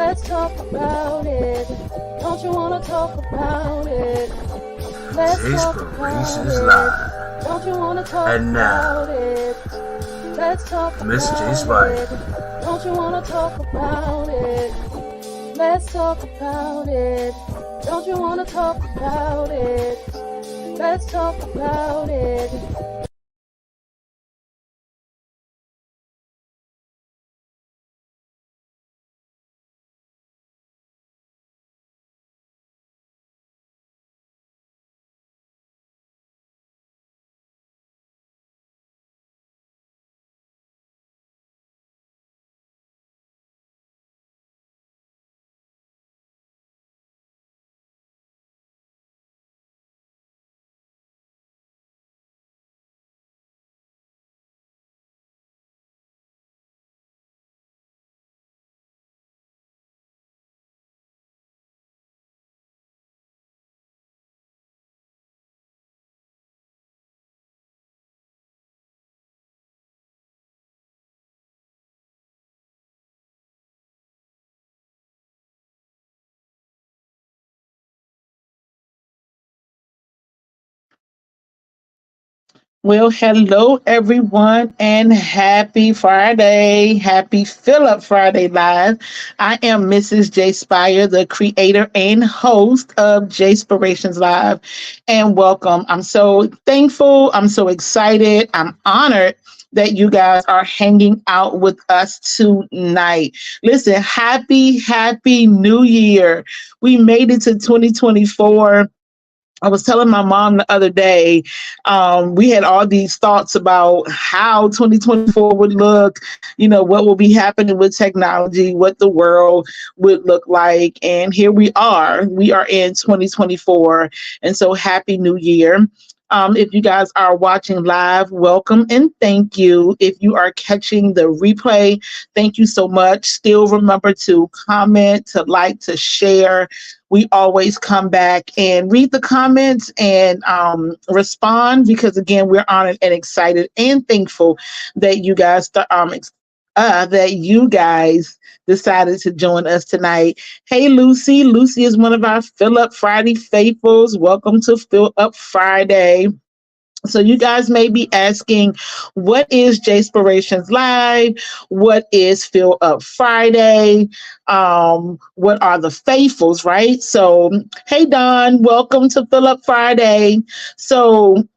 Let's talk about it. Don't you wanna talk about it? Let's talk about JSpiration's it. live. Don't you wanna talk And now, about it? Let's talk Miss about JSpire. it. Don't you wanna talk about it? Let's talk about it. Don't you wanna talk about it? Let's talk about it. Well, hello everyone, and happy Friday. Happy Fill Up Friday Live. I am Mrs. JSpire, the creator and host of JSpirations Live, and welcome. I'm so thankful. I'm so excited. I'm honored that you guys are hanging out with us tonight. Listen, happy New Year. We made it to 2024. I was telling my mom the other day, we had all these thoughts about how 2024 would look, what will be happening with technology, what the world would look like. And here we are. We are in 2024. And so happy New Year. If you guys are watching live, welcome and thank you. If you are catching the replay, thank you so much. Still remember to comment, to like, to share. We always come back and read the comments and respond because, again, we're honored and excited and thankful that you guys decided to join us tonight. Hey, Lucy. Lucy is one of our Fill Up Friday faithfuls. Welcome to Fill Up Friday. So you guys may be asking, what is JSpirations Live? What is Fill Up Friday? What are the faithfuls, right? So, hey, Don, welcome to Fill Up Friday. So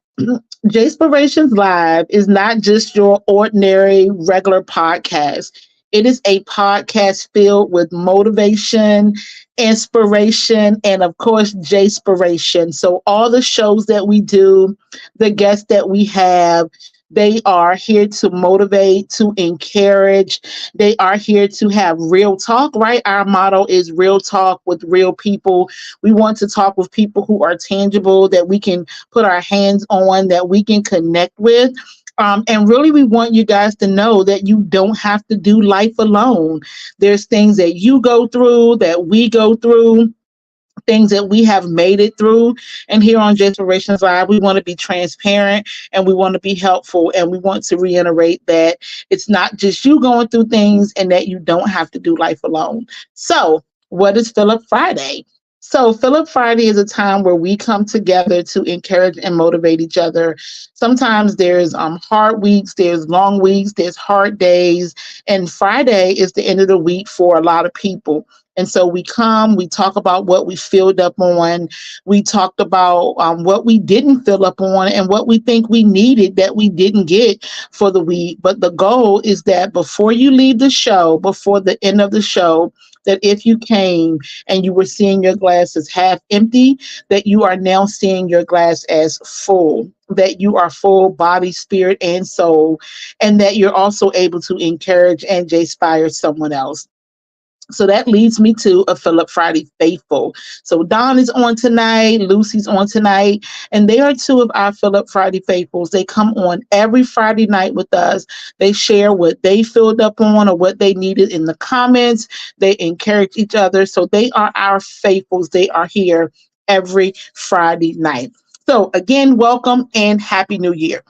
JSpirations Live is not just your ordinary regular podcast. It is a podcast filled with motivation, inspiration, and of course, JSpiration. So all the shows that we do, the guests that we have, they are here to motivate, to encourage. They are here to have real talk, right? Our motto is real talk with real people. We want to talk with people who are tangible, that we can put our hands on, that we can connect with. And really, we want you guys to know that you don't have to do life alone. There's things that you go through, that we go through, things that we have made it through. And here on JSpirations Live, we want to be transparent and we want to be helpful. And we want to reiterate that it's not just you going through things and that you don't have to do life alone. So, what is Fill Up Friday? So, Fill Up Friday is a time where we come together to encourage and motivate each other. Sometimes there's hard weeks, there's long weeks, there's hard days, and Friday is the end of the week for a lot of people. And so we come, we talk about what we filled up on. We talked about what we didn't fill up on and what we think we needed that we didn't get for the week. But the goal is that before you leave the show, before the end of the show, that if you came and you were seeing your glass as half empty, that you are now seeing your glass as full, that you are full body, spirit, and soul, and that you're also able to encourage and inspire someone else. So that leads me to a Fill Up Friday faithful. So Don is on tonight, Lucy's on tonight, and they are two of our Fill Up Friday faithfuls. They come on every Friday night with us. They share what they filled up on or what they needed in the comments. They encourage each other. So they are our faithfuls. They are here every Friday night. So again, welcome and Happy New Year.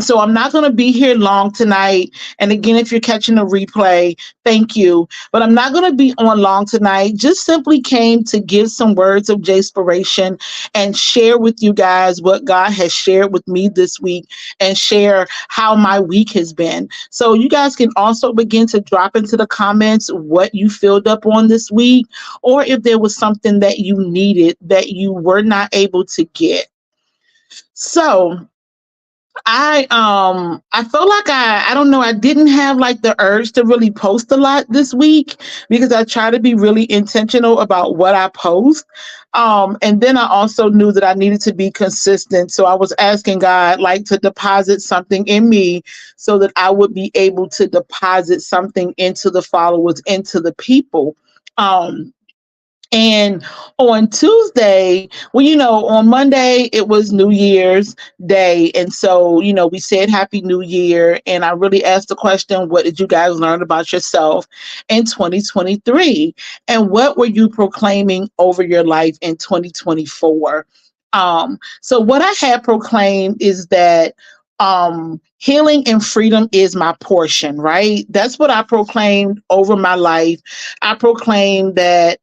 So I'm not going to be here long tonight. And again, if you're catching a replay, thank you. But I'm not going to be on long tonight. Just simply came to give some words of JSpiration and share with you guys what God has shared with me this week and share how my week has been. So you guys can also begin to drop into the comments what you filled up on this week, or if there was something that you needed that you were not able to get. So I felt like I don't know, I didn't have like the urge to really post a lot this week because I try to be really intentional about what I post. And then I also knew that I needed to be consistent. So I was asking God like to deposit something in me so that I would be able to deposit something into the followers, into the people. And on Tuesday, well, on Monday, it was New Year's Day. And so, we said Happy New Year. And I really asked the question, what did you guys learn about yourself in 2023? And what were you proclaiming over your life in 2024? So what I had proclaimed is that healing and freedom is my portion, right? That's what I proclaimed over my life. I proclaimed that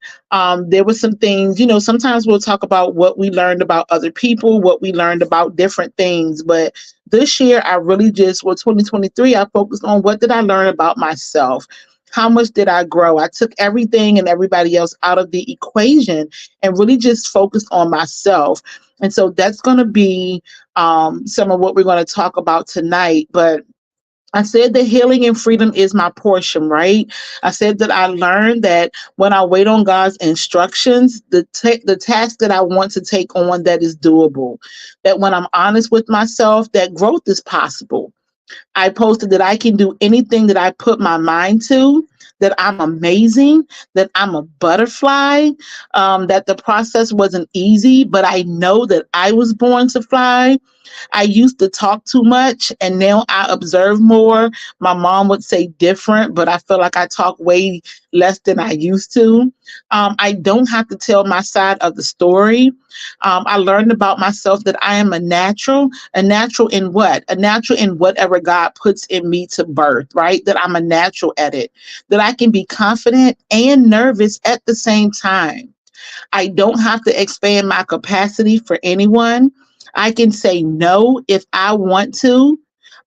there were some things, sometimes we'll talk about what we learned about other people, what we learned about different things. But this year, I really just, 2023, I focused on what did I learn about myself? How much did I grow? I took everything and everybody else out of the equation and really just focused on myself. And so that's going to be some of what we're going to talk about tonight. But I said that healing and freedom is my portion, right? I said that I learned that when I wait on God's instructions, the task that I want to take on that is doable, that when I'm honest with myself, that growth is possible. I posted that I can do anything that I put my mind to, that I'm amazing, that I'm a butterfly, that the process wasn't easy, but I know that I was born to fly. I used to talk too much and now I observe more. My mom would say different, but I feel like I talk way less than I used to. I don't have to tell my side of the story. I learned about myself that I am a natural in what? A natural in whatever God puts in me to birth, right? That I'm a natural at it, that I can be confident and nervous at the same time. I don't have to expand my capacity for anyone. I can say no if I want to.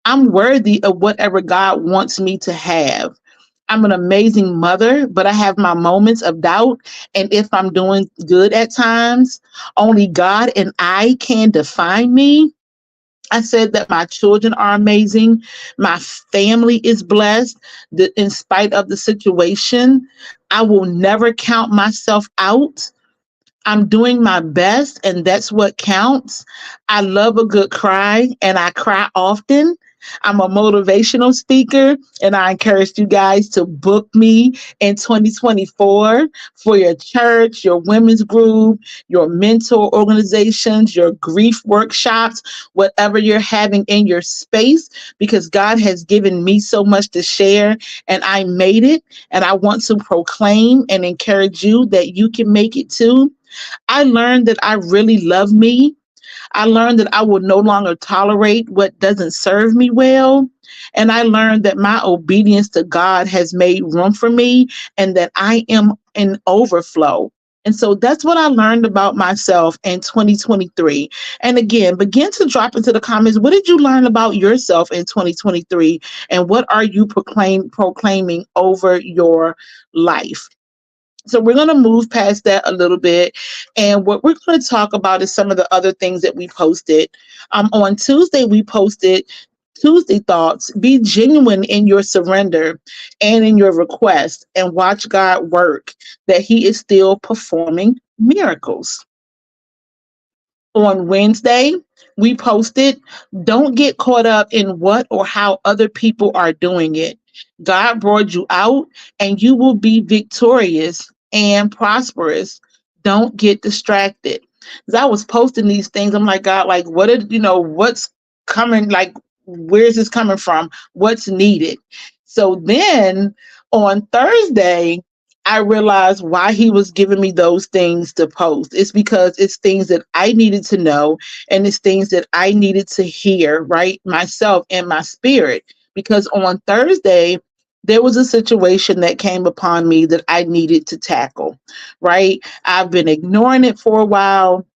I'm worthy of whatever God wants me to have. I'm an amazing mother, but I have my moments of doubt. And if I'm doing good at times, only God and I can define me. I said that my children are amazing. My family is blessed. That in spite of the situation, I will never count myself out. I'm doing my best, and that's what counts. I love a good cry, and I cry often. I'm a motivational speaker, and I encourage you guys to book me in 2024 for your church, your women's group, your mentor organizations, your grief workshops, whatever you're having in your space, because God has given me so much to share, and I made it, and I want to proclaim and encourage you that you can make it too. I learned that I really love me. I learned that I will no longer tolerate what doesn't serve me well. And I learned that my obedience to God has made room for me and that I am in overflow. And so that's what I learned about myself in 2023. And again, begin to drop into the comments. What did you learn about yourself in 2023? And what are you proclaiming over your life? So we're going to move past that a little bit. And what we're going to talk about is some of the other things that we posted. On Tuesday, we posted Tuesday thoughts. Be genuine in your surrender and in your request and watch God work, that he is still performing miracles. On Wednesday, we posted, don't get caught up in what or how other people are doing it. God brought you out and you will be victorious and prosperous. Don't get distracted. As I was posting these things, I'm like, God, like, what's coming? Like, where's this coming from? What's needed? So then on Thursday, I realized why he was giving me those things to post. It's because it's things that I needed to know, and it's things that I needed to hear, right? Myself and my spirit. Because on Thursday, there was a situation that came upon me that I needed to tackle, right? I've been ignoring it for a while,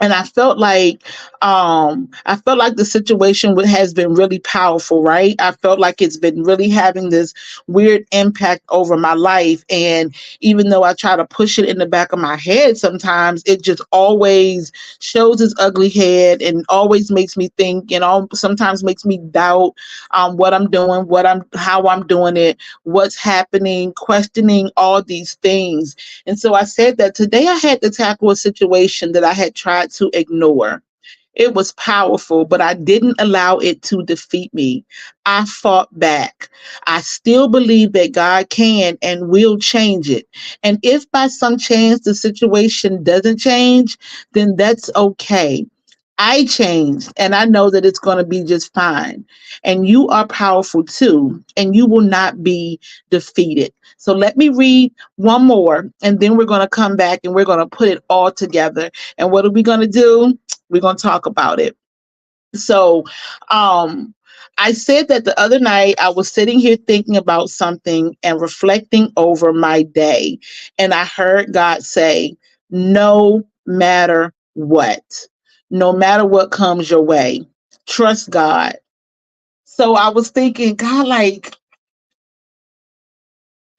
and I felt like the situation has been really powerful, right? I felt like it's been really having this weird impact over my life, and even though I try to push it in the back of my head, sometimes it just always shows its ugly head and always makes me think, sometimes makes me doubt what I'm doing, how I'm doing it, what's happening, questioning all these things. And so I said that today I had to tackle a situation that I had tried to ignore. It was powerful, but I didn't allow it to defeat me. I fought back. I still believe that God can and will change it. And if by some chance the situation doesn't change, then that's okay. I changed, and I know that it's going to be just fine. And you are powerful too, and you will not be defeated. So let me read one more, and then we're going to come back and we're going to put it all together. And what are we going to do? We're going to talk about it. So, I said that the other night I was sitting here thinking about something and reflecting over my day. And I heard God say, no matter what, no matter what comes your way, trust God. So I was thinking, God, like,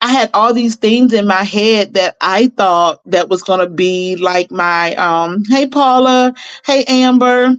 I had all these things in my head that I thought that was going to be like my, hey, Paula, hey, Amber.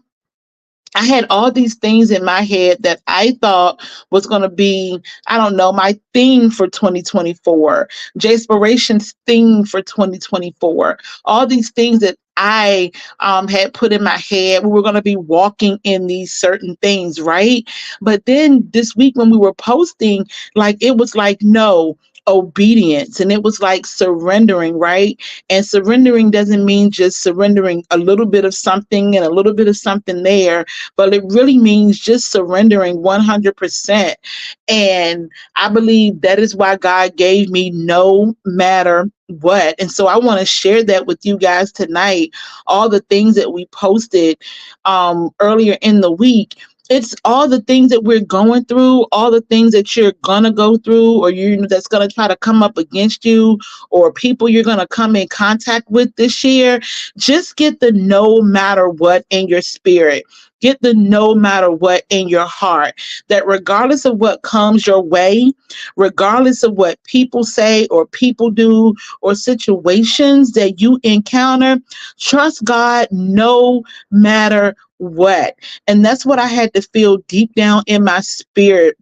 I had all these things in my head that I thought was going to be, I don't know, my theme for 2024, JSpiration's theme for 2024, all these things that I had put in my head. We were going to be walking in these certain things, right? But then this week when we were posting, like, it was like, no, obedience. And it was like surrendering, right? And surrendering doesn't mean just surrendering a little bit of something and a little bit of something there, but it really means just surrendering 100%. And I believe that is why God gave me no matter what. And so I want to share that with you guys tonight. All the things that we posted earlier in the week. It's all the things that we're going through, all the things that you're gonna go through, or that's gonna try to come up against you, or people you're gonna come in contact with this year. Just get the no matter what in your spirit. Get the no matter what in your heart, that regardless of what comes your way, regardless of what people say or people do or situations that you encounter, trust God no matter what. And that's what I had to feel deep down in my spirit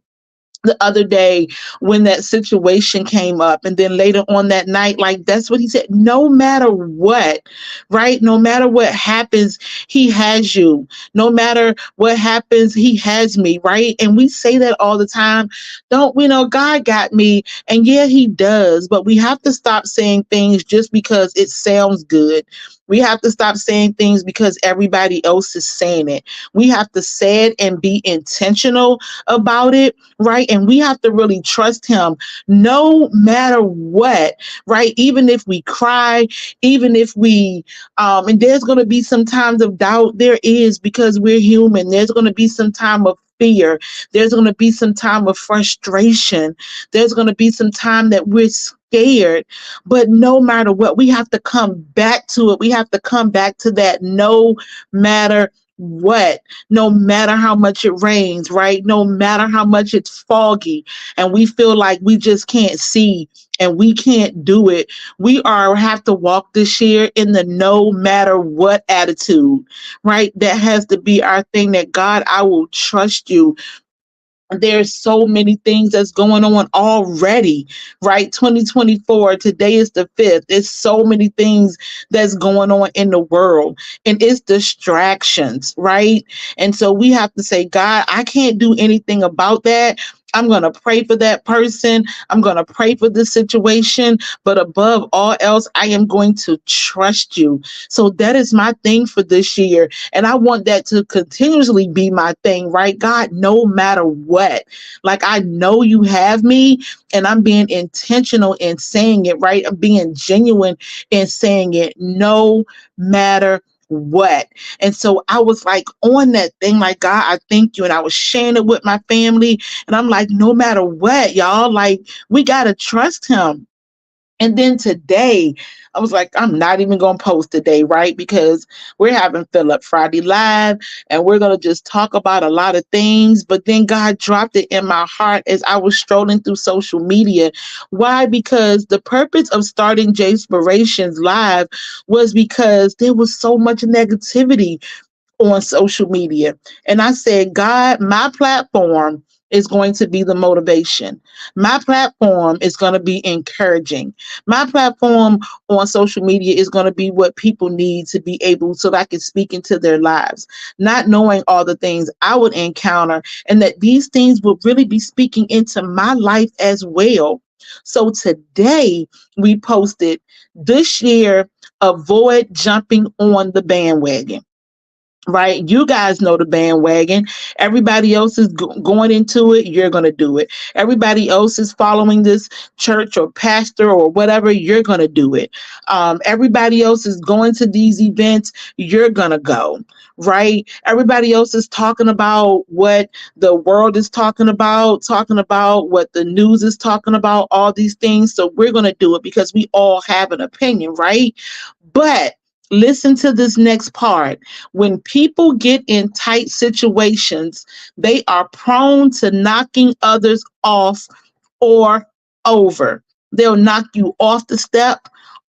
the other day when that situation came up. And then later on that night, like, that's what he said, no matter what, right? No matter what happens, he has you. No matter what happens, he has me, right? And we say that all the time. Don't we know God got me? And yeah, he does. But we have to stop saying things just because it sounds good. We have to stop saying things because everybody else is saying it. We have to say it and be intentional about it, right? And we have to really trust him no matter what, right? Even if we cry, even if we, and there's going to be some times of doubt. There is, because we're human. There's going to be some time of fear. There's going to be some time of frustration. There's going to be some time that we're scared. But no matter what, we have to come back to it. We have to come back to that no matter what, no matter how much it rains, right? No matter how much it's foggy and we feel like we just can't see and we can't do it. We have to walk this year in the no matter what attitude, right? That has to be our thing, that God, I will trust you. There's so many things that's going on already, right? 2024, today is the 5th. There's so many things that's going on in the world, and it's distractions, right? And so we have to say, God, I can't do anything about that. I'm going to pray for that person. I'm going to pray for this situation. But above all else, I am going to trust you. So that is my thing for this year. And I want that to continuously be my thing, right? God, no matter what, like I know you have me, and I'm being intentional in saying it, right? I'm being genuine in saying it, no matter what. And so I was like on that thing, like, God, I thank you. And I was sharing it with my family. And I'm like, no matter what, y'all, like, we got to trust him. And then today, I was like, I'm not even going to post today, right? Because we're having Fill Up Friday Live and we're going to just talk about a lot of things. But then God dropped it in my heart as I was strolling through social media. Why? Because the purpose of starting JSpirations Live was because there was so much negativity on social media. And I said, God, my platform is going to be the motivation. My platform is going to be encouraging. My platform on social media is going to be what people need to be able so that I can speak into their lives, not knowing all the things I would encounter, and that these things will really be speaking into my life as well. So today we posted this year, avoid jumping on the bandwagon, right? You guys know the bandwagon. Everybody else is going into it. You're going to do it. Everybody else is following this church or pastor or whatever. You're going to do it. Everybody else is going to these events. You're going to go, right? Everybody else is talking about what the world is talking about what the news is talking about, all these things. So we're going to do it because we all have an opinion, right? But listen to this next part. When people get in tight situations, they are prone to knocking others off or over. They'll knock you off the step,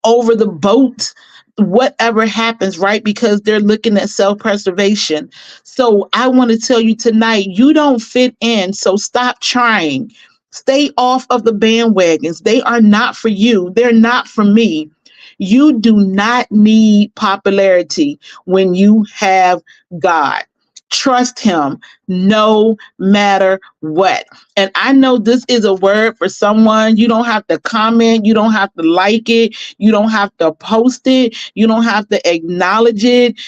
over the boat, whatever happens, right? Because they're looking at self-preservation. So I want to tell you tonight, you don't fit in, so stop trying. Stay off of the bandwagons. They are not for you. They're not for me. You do not need popularity when you have God. Trust him no matter what. And I know this is a word for someone. You don't have to comment. You don't have to like it. You don't have to post it. You don't have to acknowledge it.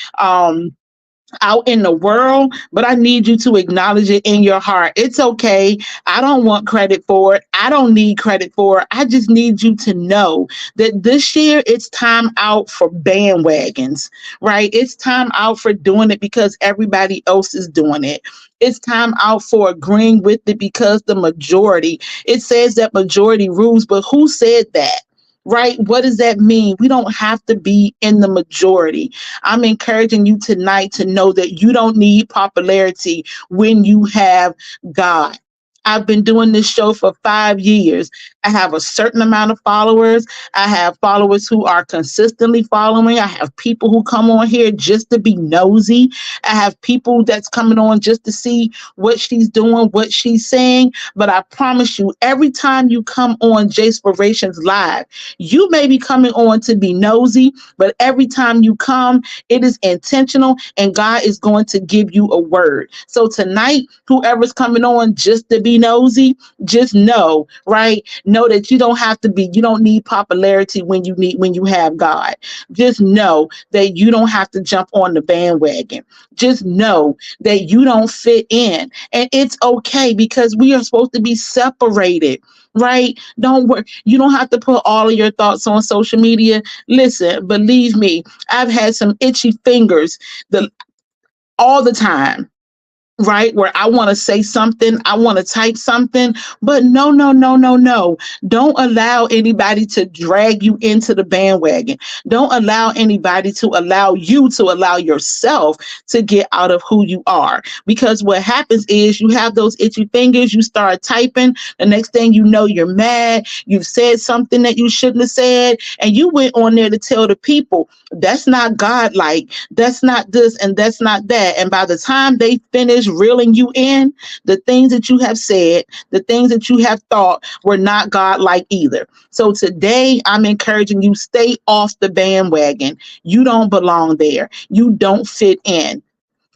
Out in the world, but I need you to acknowledge it in your heart. It's okay. I don't want credit for it. I don't need credit for it. I just need you to know that this year it's time out for bandwagons, right? It's time out for doing it because everybody else is doing it. It's time out for agreeing with it because the majority, it says that majority rules, but who said that? Right? What does that mean? We don't have to be in the majority. I'm encouraging you tonight to know that you don't need popularity when you have God. I've been doing this show for 5 years. I have a certain amount of followers. I have followers who are consistently following. I have people who come on here just to be nosy. I have people that's coming on just to see what she's doing, what she's saying. But I promise you, every time you come on JSpirations Live, you may be coming on to be nosy, but every time you come, it is intentional and God is going to give you a word. So tonight, whoever's coming on just to be nosy, just know, right? Know that you don't need popularity when you have God. Just know that you don't have to jump on the bandwagon. Just know that you don't fit in. And it's okay because we are supposed to be separated, right? Don't worry. You don't have to put all of your thoughts on social media. Listen, believe me, I've had some itchy fingers all the time, right? Where I want to say something, I want to type something, but no, no, no, no, no. Don't allow anybody to drag you into the bandwagon. Don't allow anybody to allow you to allow yourself to get out of who you are. Because what happens is you have those itchy fingers, you start typing, the next thing you know, you're mad, you've said something that you shouldn't have said, and you went on there to tell the people, that's not God-like, that's not this, and that's not that. And by the time they finish reeling you in, the things that you have said, the things that you have thought were not God-like either. So today I'm encouraging you, stay off the bandwagon. You don't belong there. You don't fit in.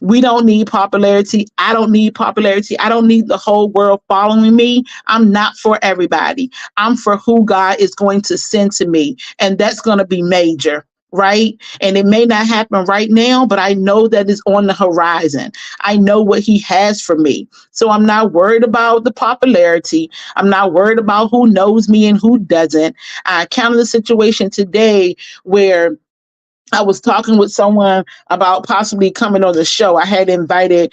We don't need popularity. I don't need popularity. I don't need the whole world following me. I'm not for everybody. I'm for who God is going to send to me. And that's going to be major, right? And it may not happen right now, but I know that it's on the horizon. I know what He has for me. So I'm not worried about the popularity. I'm not worried about who knows me and who doesn't. I encountered a situation today where I was talking with someone about possibly coming on the show. I had invited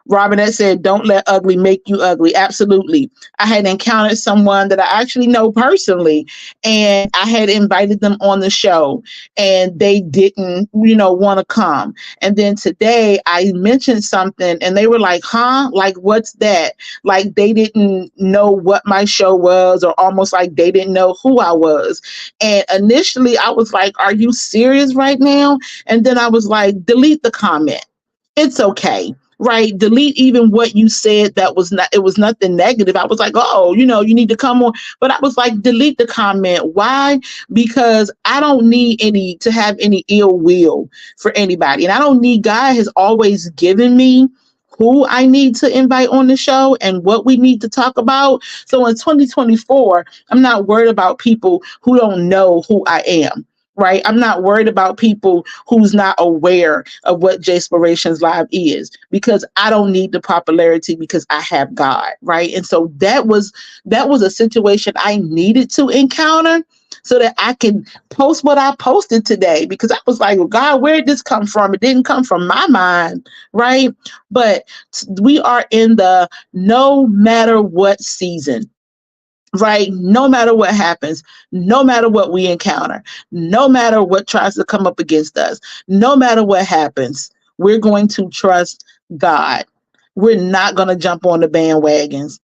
Robinette said, "Don't let ugly make you ugly." Absolutely. I had encountered someone that I actually know personally, and I had invited them on the show, and they didn't, want to come. And then today I mentioned something, and they were like, "Huh? Like, what's that?" Like, they didn't know what my show was, or almost like they didn't know who I was. And initially I was like, "Are you serious right now?" And then I was like, delete the comment. It's okay. Right. Delete even what you said that was not, it was nothing negative. I was like, oh, you need to come on. But I was like, delete the comment. Why? Because I don't need to have any ill will for anybody. And I don't need, God has always given me who I need to invite on the show and what we need to talk about. So in 2024, I'm not worried about people who don't know who I am. Right. I'm not worried about people who's not aware of what JSpiration's Live is, because I don't need the popularity because I have God. Right. And so that was a situation I needed to encounter so that I can post what I posted today, because I was like, well, God, where did this come from? It didn't come from my mind. Right. But we are in the no matter what season. Right? No matter what happens, no matter what we encounter, no matter what tries to come up against us, no matter what happens, we're going to trust God. We're not going to jump on the bandwagons.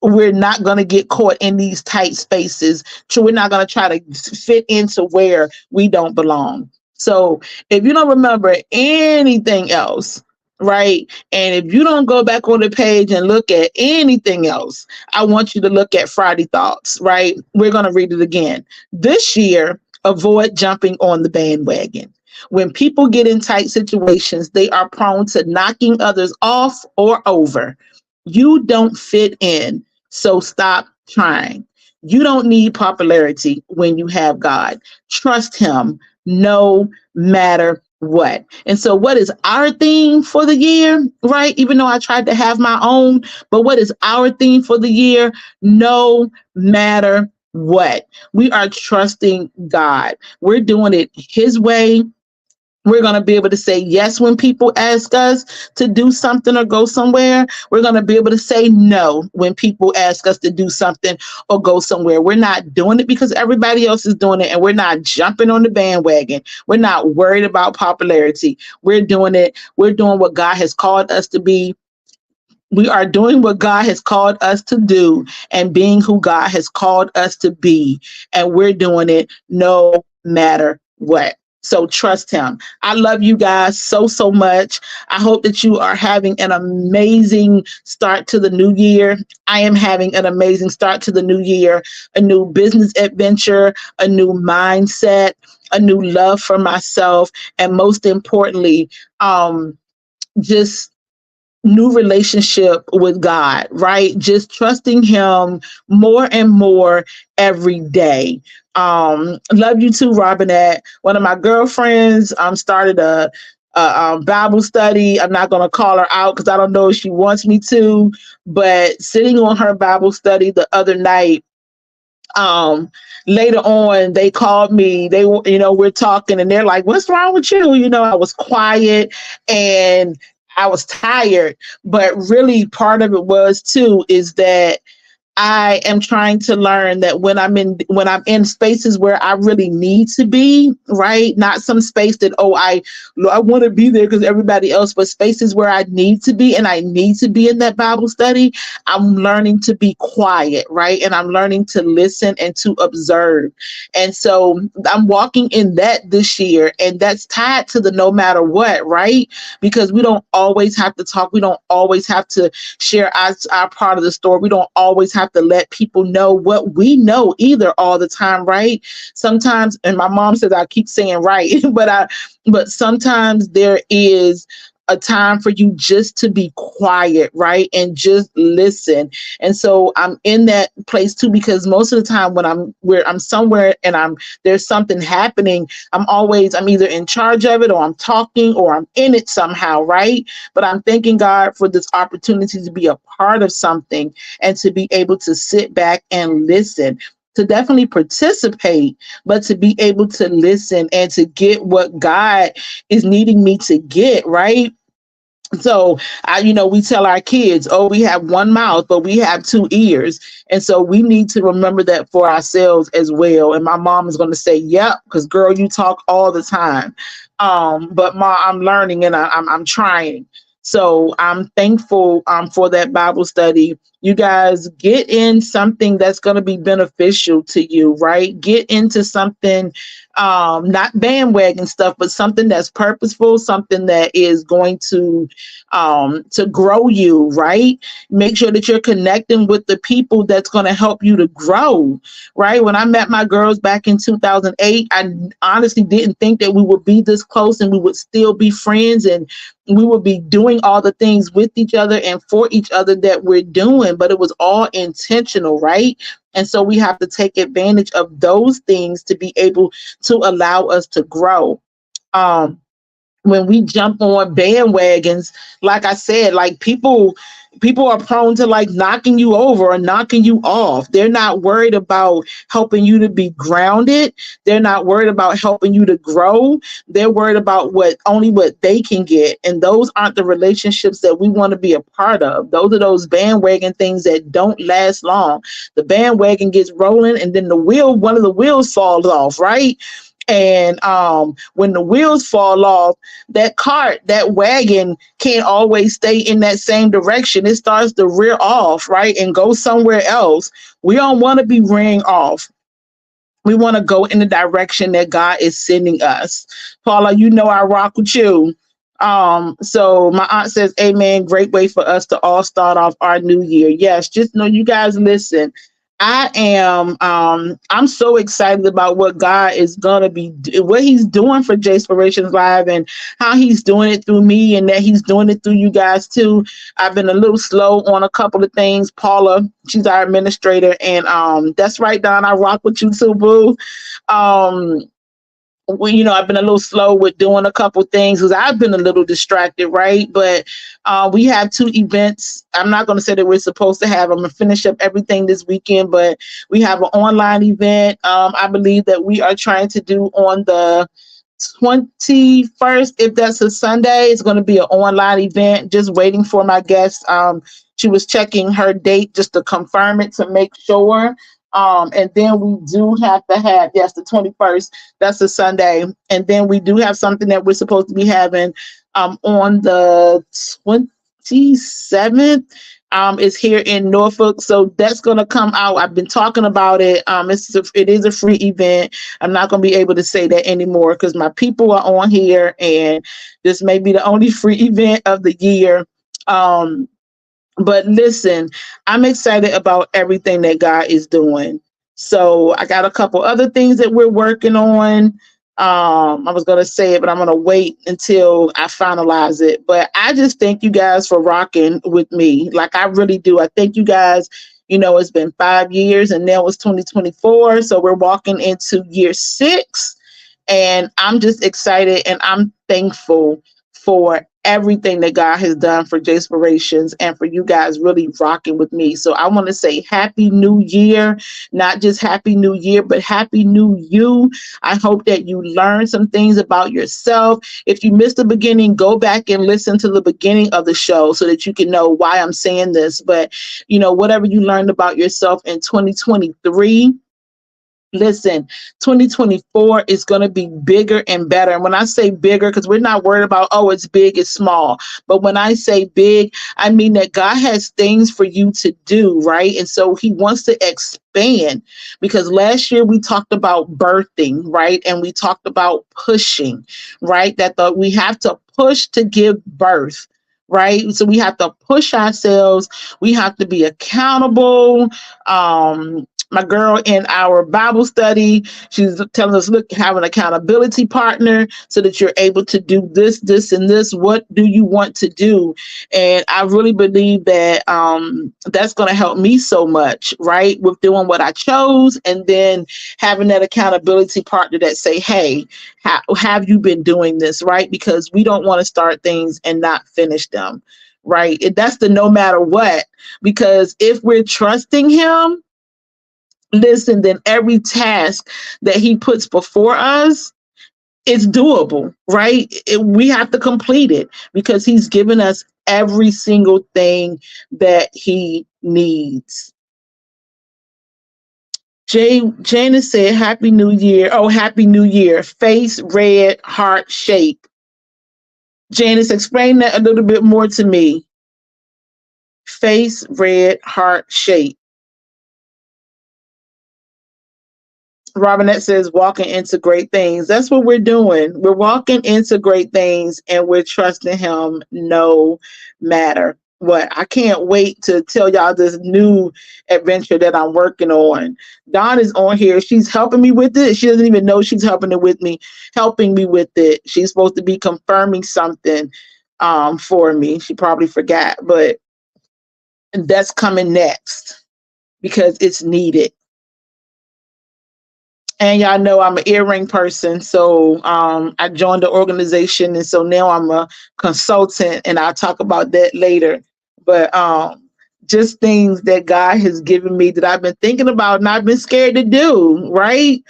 We're not going to get caught in these tight spaces. So we're not going to try to fit into where we don't belong. So if you don't remember anything else, right? And if you don't go back on the page and look at anything else, I want you to look at Friday Thoughts, right? We're going to read it again. This year, avoid jumping on the bandwagon. When people get in tight situations, they are prone to knocking others off or over. You don't fit in, so stop trying. You don't need popularity when you have God. Trust Him no matter what. And so what is our theme for the year, right? Even though I tried to have my own, but what is our theme for the year? No matter what. We are trusting God. We're doing it His way. We're going to be able to say yes when people ask us to do something or go somewhere. We're going to be able to say no when people ask us to do something or go somewhere. We're not doing it because everybody else is doing it, and we're not jumping on the bandwagon. We're not worried about popularity. We're doing it. We're doing what God has called us to be. We are doing what God has called us to do and being who God has called us to be. And we're doing it no matter what. So trust Him. I love you guys so, so much. I hope that you are having an amazing start to the new year. I am having an amazing start to the new year, a new business adventure, a new mindset, a new love for myself, and most importantly, just new relationship with God, right? Just trusting Him more and more every day. Love you too, Robinette. One of my girlfriends started a Bible study. I'm not going to call her out because I don't know if she wants me to, but sitting on her Bible study the other night, later on, they called me. They, we're talking, and they're like, "What's wrong with you?" I was quiet and I was tired, but really part of it was too, is that I am trying to learn that when I'm in spaces where I really need to be, right? Not some space that, I want to be there because everybody else, but spaces where I need to be, and I need to be in that Bible study. I'm learning to be quiet, right? And I'm learning to listen and to observe. And so I'm walking in that this year, and that's tied to the no matter what, right? Because we don't always have to talk. We don't always have to share our part of the story. We don't always have have to let people know what we know either all the time, right? Sometimes, and my mom says I keep saying right, but sometimes there is a time for you just to be quiet, right? And just listen. And so I'm in that place too, because most of the time when I'm somewhere and there's something happening, I'm either in charge of it or I'm talking or I'm in it somehow, right? But I'm thanking God for this opportunity to be a part of something and to be able to sit back and listen, to definitely participate, but to be able to listen and to get what God is needing me to get, right? So we tell our kids, oh, we have one mouth, but we have two ears. And so we need to remember that for ourselves as well. And my mom is going to say, yep, because girl, you talk all the time. But Ma, I'm learning and I'm trying. So I'm thankful for that Bible study. You guys get in something that's going to be beneficial to you, right? Get into something, not bandwagon stuff, but something that's purposeful, something that is going to grow you, right? Make sure that you're connecting with the people that's going to help you to grow, right? When I met my girls back in 2008, I honestly didn't think that we would be this close and we would still be friends and we would be doing all the things with each other and for each other that we're doing, but it was all intentional, right? And so we have to take advantage of those things to be able to allow us to grow. When we jump on bandwagons, like I said, like people are prone to like knocking you over or knocking you off. They're not worried about helping you to be grounded. They're not worried about helping you to grow. They're worried about only what they can get. And those aren't the relationships that we want to be a part of. Those are those bandwagon things that don't last long. The bandwagon gets rolling and then one of the wheels falls off, right? And when the wheels fall off, that wagon can't always stay in that same direction. It starts to rear off, right, and go somewhere else. We don't want to be rearing off. We want to go in the direction that God is sending us. Paula, I rock with you. So my aunt says, amen. Great way for us to all start off our new year. Yes, just know you guys listen. I'm so excited about what God is going to what he's doing for JSpirations Live and how he's doing it through me and that he's doing it through you guys too. I've been a little slow on a couple of things. Paula, she's our administrator, and that's right, Don, I rock with you too, boo. I've been a little slow with doing a couple things because I've been a little distracted, right? But we have 2 events. I'm not going to say that we're supposed to have. I'm going to finish up everything this weekend, but we have an online event. I believe that we are trying to do on the 21st, if that's a Sunday. It's going to be an online event. Just waiting for my guest. She was checking her date just to confirm it to make sure. And then we do have to have, yes, the 21st, that's a Sunday. And then we do have something that we're supposed to be having on the 27th. Is here in Norfolk. So that's going to come out. I've been talking about it. It is a free event. I'm not going to be able to say that anymore because my people are on here and this may be the only free event of the year. But listen, I'm excited about everything that God is doing. So I got a couple other things that we're working on. I was going to say it, but I'm going to wait until I finalize it. But I just thank you guys for rocking with me. Like I really do. I thank you guys. It's been 5 years and now it's 2024. So we're walking into year 6 and I'm just excited and I'm thankful for everything that God has done for JSpirations and for you guys really rocking with me. So I want to say Happy New Year, not just Happy New Year, but Happy New You. I hope that you learned some things about yourself. If you missed the beginning, go back and listen to the beginning of the show so that you can know why I'm saying this. But, whatever you learned about yourself in 2023, listen, 2024 is going to be bigger and better. And when I say bigger, because we're not worried about, oh, it's big, it's small. But when I say big, I mean that God has things for you to do, right? And so he wants to expand because last year we talked about birthing, right? And we talked about pushing, right? That we have to push to give birth. right? So we have to push ourselves. We have to be accountable. My girl in our Bible study, she's telling us, look, have an accountability partner so that you're able to do this, this, and this. What do you want to do? And I really believe that that's going to help me so much, right? With doing what I chose, and then having that accountability partner that say, hey, have you been doing this, right? Because we don't want to start things and not finish them, right? That's the no matter what, because if we're trusting him, listen, then every task that he puts before us, it's doable, right? We have to complete it because he's given us every single thing that he needs. Janice said, Happy New Year. Oh, Happy New Year. Face red, heart shape. Janice, explain that a little bit more to me. Face red, heart shape. Robinette says, walking into great things. That's what we're doing. We're walking into great things and we're trusting him no matter what. I can't wait to tell y'all this new adventure that I'm working on. Dawn is on here. She's helping me with it. She doesn't even know she's helping me with it. She's supposed to be confirming something for me. She probably forgot, but that's coming next because it's needed. And y'all know I'm an earring person, so I joined the organization, and so now I'm a consultant, and I'll talk about that later. But just things that God has given me that I've been thinking about and I've been scared to do, right?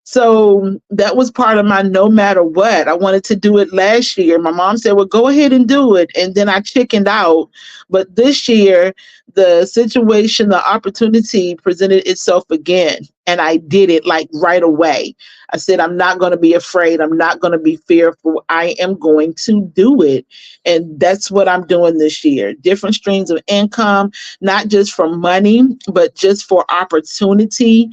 So that was part of my no matter what. I wanted to do it last year. My mom said, well, go ahead and do it. And then I chickened out. But this year, the situation, the opportunity presented itself again. And I did it like right away. I said, I'm not going to be afraid. I'm not going to be fearful. I am going to do it. And that's what I'm doing this year. Different streams of income, not just for money, but just for opportunity.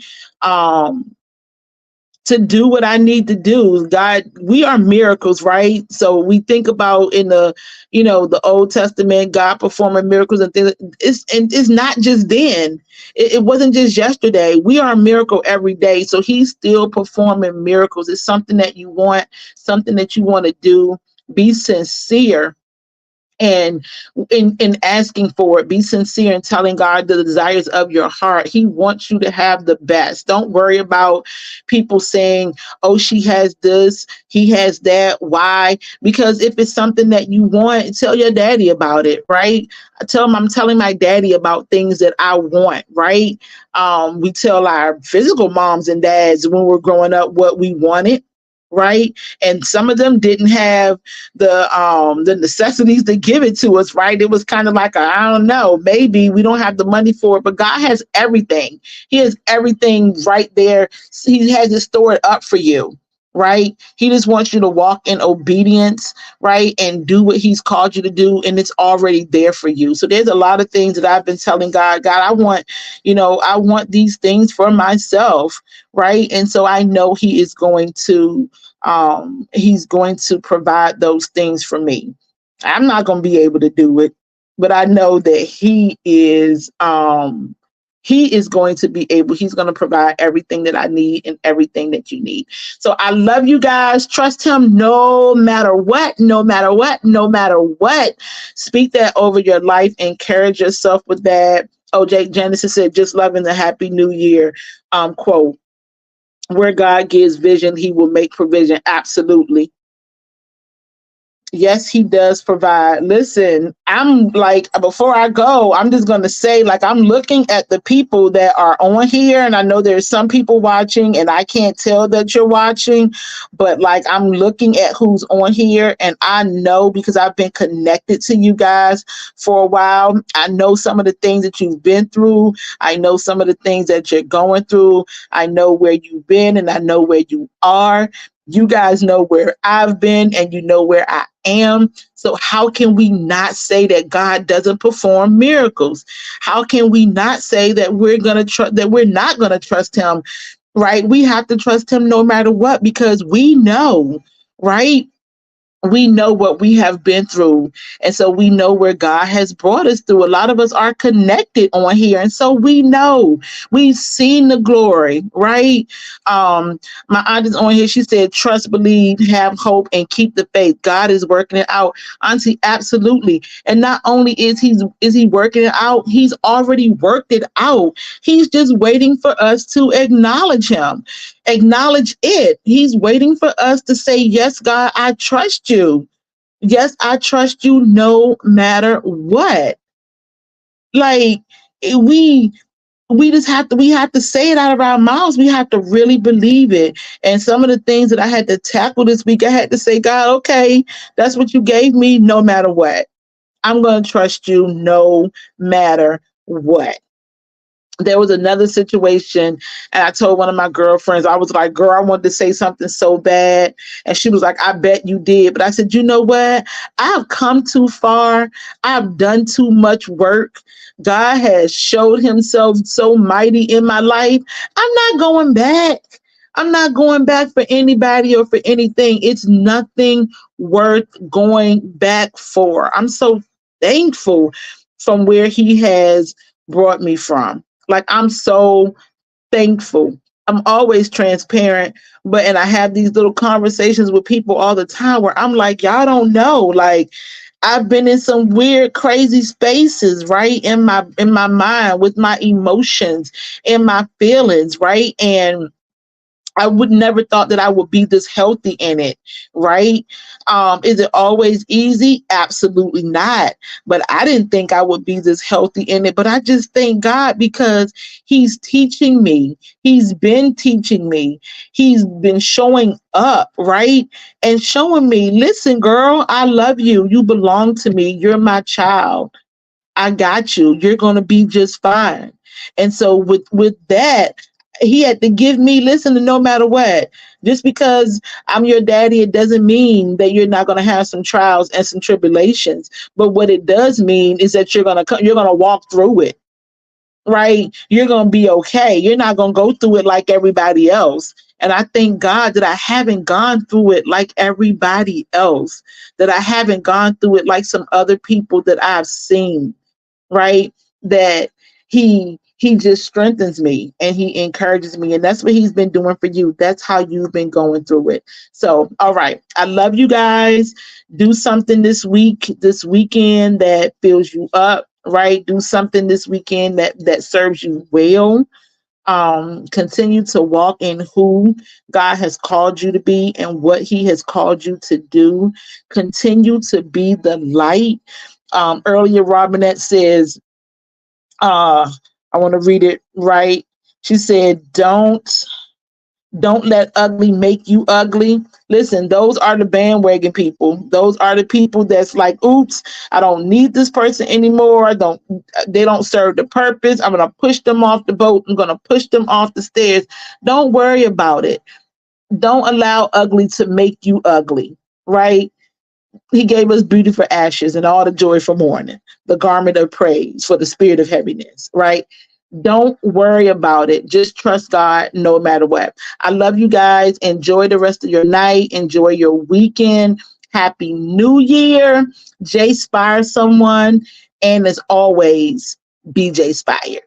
To do what I need to do. God, we are miracles, right? So we think about in the, the Old Testament, God performing miracles and things. It's not just then. It wasn't just yesterday. We are a miracle every day. So he's still performing miracles. It's something that you want, something that you want to do. Be sincere. And in asking for it, be sincere in telling God the desires of your heart. He wants you to have the best. Don't worry about people saying, oh, she has this, he has that. Why? Because if it's something that you want, tell your daddy about it, right? Tell him I'm telling my daddy about things that I want, right? We tell our physical moms and dads when we're growing up what we wanted. Right. And some of them didn't have the necessities to give it to us. Right. It was kind of like, I don't know, maybe we don't have the money for it, but God has everything. He has everything right there. He has it stored up for you. Right. He just wants you to walk in obedience, right, and do what he's called you to do. And it's already there for you. So there's a lot of things that I've been telling God, I want these things for myself. Right. And so I know he is going to provide those things for me. I'm not going to be able to do it, but I know that he is going to be able. He's going to provide everything that I need and everything that you need. So I love you guys. Trust him no matter what, no matter what, no matter what. Speak that over your life. Encourage yourself with that. Oh, Genesis said, just loving the Happy New Year quote. Where God gives vision, he will make provision. Absolutely. Yes, he does provide. Listen, I'm like, before I go, I'm just going to say, like, I'm looking at the people that are on here, and I know there's some people watching, and I can't tell that you're watching, but like, I'm looking at who's on here, and I know because I've been connected to you guys for a while. I know some of the things that you've been through. I know some of the things that you're going through. I know where you've been, and I know where you are. You guys know where I've been and you know where I am. So how can we not say that God doesn't perform miracles? How can we not say that we're not going to trust him, right? We have to trust him no matter what, because we know, right? we know what we have been through, and so we know where God has brought us through. A lot of us are connected on here, and so we know we've seen the glory, right? My aunt is on here. She said, trust, believe, have hope, and keep the faith. God is working it out. Auntie, absolutely. And not only is he working it out, he's already worked it out. He's just waiting for us to acknowledge him, acknowledge it. He's waiting for us to say, yes, God, I trust you. Yes, I trust you no matter what. Like, we we have to say it out of our mouths. We have to really believe it. And some of the things that I had to tackle this week, I had to say, God, okay, that's what you gave me no matter what. I'm going to trust you no matter what. There was another situation, and I told one of my girlfriends, I was like, girl, I wanted to say something so bad. And she was like, I bet you did. But I said, you know what? I've come too far. I've done too much work. God has showed himself so mighty in my life. I'm not going back. I'm not going back for anybody or for anything. It's nothing worth going back for. I'm so thankful from where he has brought me from. Like, I'm so thankful. I'm always transparent, and I have these little conversations with people all the time where I'm like, y'all don't know. Like, I've been in some weird, crazy spaces, right? In my mind, with my emotions and my feelings, right? And I would never thought that I would be this healthy in it, right? Is it always easy? Absolutely not. But I didn't think I would be this healthy in it. But I just thank God because he's teaching me. He's been teaching me. He's been showing up, right? And showing me, listen, girl, I love you. You belong to me. You're my child. I got you. You're going to be just fine. And so with that, he had to give me, listen, to no matter what, just because I'm your daddy, it doesn't mean that you're not going to have some trials and some tribulations. But what it does mean is that you're going to walk through it, right? You're going to be okay. You're not going to go through it like everybody else. And I thank God that I haven't gone through it like everybody else, that I haven't gone through it like some other people that I've seen, right? That he just strengthens me and he encourages me. And that's what he's been doing for you. That's how you've been going through it. So, all right. I love you guys. Do something this weekend that fills you up, right? Do something this weekend that serves you well. Continue to walk in who God has called you to be and what he has called you to do. Continue to be the light. Earlier, Robinette says, I want to read it right. She said, don't let ugly make you ugly. Listen, those are the bandwagon people. Those are the people that's like, oops, I don't need this person anymore. They don't serve the purpose. I'm going to push them off the boat. I'm going to push them off the stairs. Don't worry about it. Don't allow ugly to make you ugly, right? He gave us beauty for ashes and all the joy for mourning, the garment of praise for the spirit of heaviness, right? Don't worry about it. Just trust God no matter what. I love you guys. Enjoy the rest of your night. Enjoy your weekend. Happy New Year. JSpire someone. And as always, be JSpire.